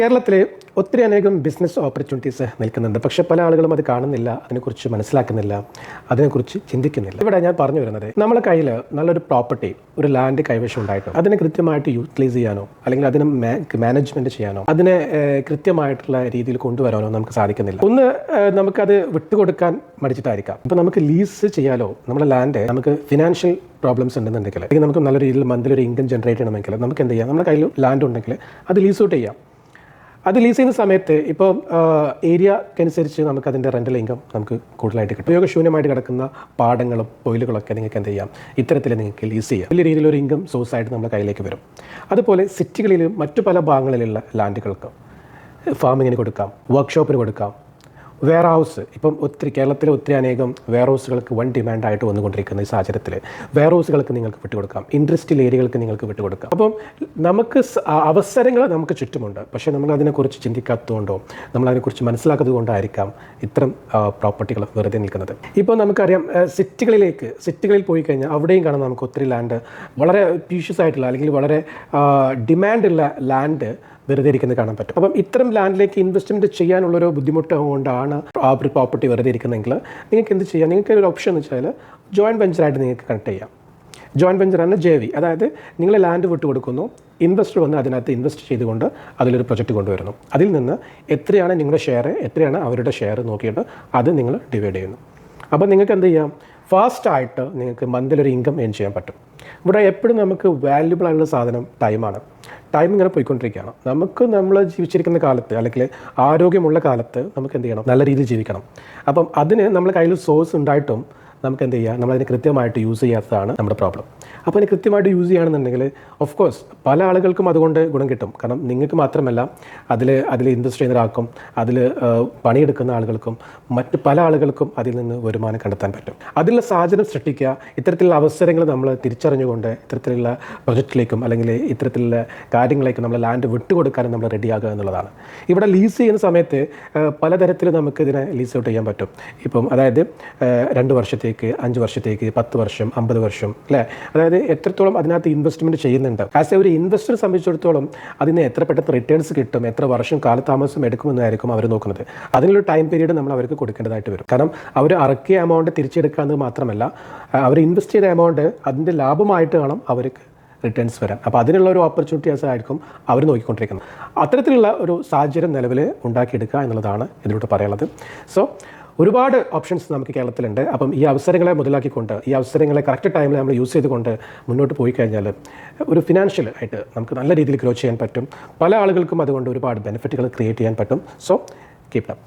കേരളത്തിൽ ഒത്തിരി അനേകം ബിസിനസ് ഓപ്പർച്യൂണിറ്റീസ് നിൽക്കുന്നുണ്ട്. പക്ഷേ പല ആളുകളും അത് കാണുന്നില്ല, അതിനെക്കുറിച്ച് മനസ്സിലാക്കുന്നില്ല, അതിനെക്കുറിച്ച് ചിന്തിക്കുന്നില്ല. ഇവിടെ ഞാൻ പറഞ്ഞു വരുന്നത്, നമ്മളെ കയ്യിൽ നല്ലൊരു പ്രോപ്പർട്ടി, ഒരു ലാൻഡ് കൈവശം ഉണ്ടായിട്ടും അതിനെ കൃത്യമായിട്ട് യൂട്ടിലൈസ് ചെയ്യാനോ അല്ലെങ്കിൽ അതിനെ മാനേജ്മെൻറ്റ് ചെയ്യാനോ അതിനെ കൃത്യമായിട്ടുള്ള രീതിയിൽ കൊണ്ടുവരാനോ നമുക്ക് സാധിക്കുന്നില്ല. ഒന്ന്, നമുക്കത് വിട്ടുകൊടുക്കാൻ മടിച്ചിട്ടായിരിക്കാം. ഇപ്പോൾ നമുക്ക് ലീസ് ചെയ്യാലോ നമ്മുടെ ലാൻഡ്, നമുക്ക് ഫിനാൻഷ്യൽ പ്രോബ്ലംസ് ഉണ്ടെന്നുണ്ടെങ്കിൽ, അല്ലെങ്കിൽ നമുക്ക് നല്ല രീതിയിൽ മന്ത്ലി ഒരു ഇൻകം ജനറേറ്റ് ചെയ്യണമെങ്കിൽ നമുക്ക് എന്ത് ചെയ്യാം, നമ്മുടെ കയ്യിൽ ലാൻഡ് ഉണ്ടെങ്കിൽ അത് ലീസ് ഔട്ട് ചെയ്യാം. അത് ലീസ് ചെയ്യുന്ന സമയത്ത് ഇപ്പോൾ ഏരിയക്കനുസരിച്ച് നമുക്ക് അതിൻ്റെ റെൻ്റൽ ഇൻകം നമുക്ക് കൂടുതലായിട്ട് കിട്ടും. ഉപയോഗശൂന്യമായിട്ട് കിടക്കുന്ന പാടങ്ങളും തൊഴിലുകളൊക്കെ നിങ്ങൾക്ക് എന്ത് ചെയ്യാം, ഇത്തരത്തിൽ നിങ്ങൾക്ക് ലീസ് ചെയ്യാം. വലിയ രീതിയിലൊരു ഇൻകം സോഴ്സായിട്ട് നമ്മുടെ കയ്യിലേക്ക് വരും. അതുപോലെ സിറ്റികളിലും മറ്റു പല ഭാഗങ്ങളിലുള്ള ലാൻഡുകൾക്ക് ഫാമിങ്ങിന് കൊടുക്കാം, വർക്ക്ഷോപ്പിന് കൊടുക്കാം. വെയർ ഹൗസ്, ഇപ്പം കേരളത്തിലെ ഒത്തിരി അനേകം വെയർ ഹൗസുകൾക്ക് വൺ ഡിമാൻഡായിട്ട് വന്നുകൊണ്ടിരിക്കുന്ന ഈ സാഹചര്യത്തിൽ വെയർ ഹൗസുകൾക്ക് നിങ്ങൾക്ക് വിട്ടുകൊടുക്കാം, ഇൻഡസ്ട്രിയൽ ഏരിയകൾക്ക് നിങ്ങൾക്ക് വിട്ടുകൊടുക്കാം. അപ്പം നമുക്ക് അവസരങ്ങൾ നമുക്ക് ചുറ്റുമുണ്ട്. പക്ഷേ നമ്മൾ അതിനെക്കുറിച്ച് ചിന്തിക്കാത്തതുകൊണ്ടോ നമ്മളതിനെക്കുറിച്ച് മനസ്സിലാക്കാത്തത് കൊണ്ടായിരിക്കാം ഇത്തരം പ്രോപ്പർട്ടികൾ വെറുതെ നിൽക്കുന്നത്. ഇപ്പോൾ നമുക്കറിയാം, സിറ്റികളിൽ പോയി കഴിഞ്ഞാൽ അവിടെയും കാണാം നമുക്ക് ഒത്തിരി ലാൻഡ്, വളരെ പ്രീഷ്യസ് ആയിട്ടുള്ള അല്ലെങ്കിൽ വളരെ ഡിമാൻഡുള്ള ലാൻഡ് വെറുതെ ഇരിക്കുന്നത് കാണാൻ പറ്റും. അപ്പം ഇത്തരം ലാൻഡിലേക്ക് ഇൻവെസ്റ്റ്മെൻറ്റ് ചെയ്യാനുള്ളൊരു ബുദ്ധിമുട്ട് കൊണ്ടാണ് ആ ഒരു പ്രോപ്പർട്ടി വെറുതെ ഇരിക്കുന്നതെങ്കിൽ നിങ്ങൾക്ക് എന്ത് ചെയ്യാം, നിങ്ങൾക്ക് ഒരു ഓപ്ഷൻ എന്ന് വെച്ചാൽ ജോയിൻറ്റ് വെഞ്ചറായിട്ട് നിങ്ങൾക്ക് കണക്ട് ചെയ്യാം. ജോയിൻറ്റ് വെഞ്ചറാണ് JV, അതായത് നിങ്ങൾ ലാൻഡ് വിട്ട് കൊടുക്കുന്നു, ഇൻവെസ്റ്റർ വന്ന് അതിനകത്ത് ഇൻവെസ്റ്റ് ചെയ്തുകൊണ്ട് അതിലൊരു പ്രൊജക്റ്റ് കൊണ്ടുവരുന്നു. അതിൽ നിന്ന് എത്രയാണ് നിങ്ങളുടെ ഷെയർ, എത്രയാണ് അവരുടെ ഷെയർ നോക്കിയിട്ട് അത് നിങ്ങൾ ഡിവൈഡ് ചെയ്യുന്നു. അപ്പോൾ നിങ്ങൾക്ക് എന്ത് ചെയ്യാം, ഫാസ്റ്റായിട്ട് നിങ്ങൾക്ക് മന്ത്ലി ഒരു ഇൻകം ഏൺ ചെയ്യാൻ പറ്റും. ഇവിടെ എപ്പോഴും നമുക്ക് വാല്യുബിൾ ആയിട്ടുള്ള സാധനം ടൈമാണ്. ടൈം ഇങ്ങനെ പോയിക്കൊണ്ടിരിക്കുകയാണ്. നമ്മൾ ജീവിച്ചിരിക്കുന്ന കാലത്ത് അല്ലെങ്കിൽ ആരോഗ്യമുള്ള കാലത്ത് നമുക്ക് എന്ത് ചെയ്യണം, നല്ല രീതിയിൽ ജീവിക്കണം. അപ്പം അതിന് നമ്മുടെ കയ്യിൽ സോഴ്സ് ഉണ്ടായിട്ടും നമുക്ക് എന്ത് ചെയ്യുക, നമ്മളതിനെ കൃത്യമായിട്ട് യൂസ് ചെയ്യാത്തതാണ് നമ്മുടെ പ്രോബ്ലം. അപ്പോൾ അതിന് കൃത്യമായിട്ട് യൂസ് ചെയ്യുകയാണെന്നുണ്ടെങ്കിൽ ഓഫ് കോഴ്സ് പല ആളുകൾക്കും അതുകൊണ്ട് ഗുണം കിട്ടും. കാരണം നിങ്ങൾക്ക് മാത്രമല്ല, അതിൽ ഇൻവെസ്റ്റ് ചെയ്യുന്ന ഒരാൾക്കും, അതിൽ പണിയെടുക്കുന്ന ആളുകൾക്കും, മറ്റ് പല ആളുകൾക്കും അതിൽ നിന്ന് വരുമാനം കണ്ടെത്താൻ പറ്റും. അതിലുള്ള സാഹചര്യം സൃഷ്ടിക്കുക, ഇത്തരത്തിലുള്ള അവസരങ്ങൾ നമ്മൾ തിരിച്ചറിഞ്ഞുകൊണ്ട് ഇത്തരത്തിലുള്ള പ്രൊജക്റ്റിലേക്കും അല്ലെങ്കിൽ ഇത്തരത്തിലുള്ള കാര്യങ്ങളിലേക്കും നമ്മൾ ലാൻഡ് വിട്ടുകൊടുക്കാനും നമ്മൾ റെഡിയാകുക എന്നുള്ളതാണ്. ഇവിടെ ലീസ് ചെയ്യുന്ന സമയത്ത് പലതരത്തിൽ നമുക്കിതിനെ ലീസ് ഔട്ട് ചെയ്യാൻ പറ്റും. ഇപ്പം അതായത് 2 വർഷത്തേക്ക്, 5 വർഷത്തേക്ക്, 10 വർഷം, 50 വർഷം, അല്ലേ? അതായത് എത്രത്തോളം അതിനകത്ത് ഇൻവെസ്റ്റ്മെൻറ്റ് ചെയ്യുന്നുണ്ട്. ആസ് എ ഒരു ഇൻവെസ്റ്ററെ സംബന്ധിച്ചിടത്തോളം അതിന് എത്ര പെട്ടെന്ന് റിട്ടേൺസ് കിട്ടും, എത്ര വർഷം കാലതാമസം എടുക്കുമെന്നായിരിക്കും അവർ നോക്കുന്നത്. അതിനുള്ള ടൈം പീരീഡ് നമ്മൾ അവർക്ക് കൊടുക്കേണ്ടതായിട്ട് വരും. കാരണം അവർ ഇറക്കിയ എമൗണ്ട് തിരിച്ചെടുക്കുക എന്ന് മാത്രമല്ല, അവർ ഇൻവെസ്റ്റ് ചെയ്ത എമൗണ്ട് അതിൻ്റെ ലാഭമായിട്ട് വേണം അവർക്ക് റിട്ടേൺസ് വരാൻ. അപ്പോൾ അതിനുള്ള ഒരു ഓപ്പർച്യൂണിറ്റീസ് ആയിരിക്കും അവർ നോക്കിക്കൊണ്ടിരിക്കുന്നത്. അത്തരത്തിലുള്ള ഒരു സാഹചര്യം നിലവിൽ ഉണ്ടാക്കിയെടുക്കുക എന്നുള്ളതാണ് ഇതിലൂടെ പറയാനുള്ളത്. സോ ഒരുപാട് ഓപ്ഷൻസ് നമുക്ക് കേരളത്തിലുണ്ട്. അപ്പം ഈ അവസരങ്ങളെ മുതലാക്കിക്കൊണ്ട്, ഈ അവസരങ്ങളെ കറക്റ്റ് ടൈമിൽ നമ്മൾ യൂസ് ചെയ്തുകൊണ്ട് മുന്നോട്ട് പോയി കഴിഞ്ഞാൽ ഒരു ഫിനാൻഷ്യൽ ആയിട്ട് നമുക്ക് നല്ല രീതിയിൽ ഗ്രോ ചെയ്യാൻ പറ്റും. പല ആളുകൾക്കും അതുകൊണ്ട് ഒരുപാട് ബെനിഫിറ്റുകൾ ക്രിയേറ്റ് ചെയ്യാൻ പറ്റും. So keep up.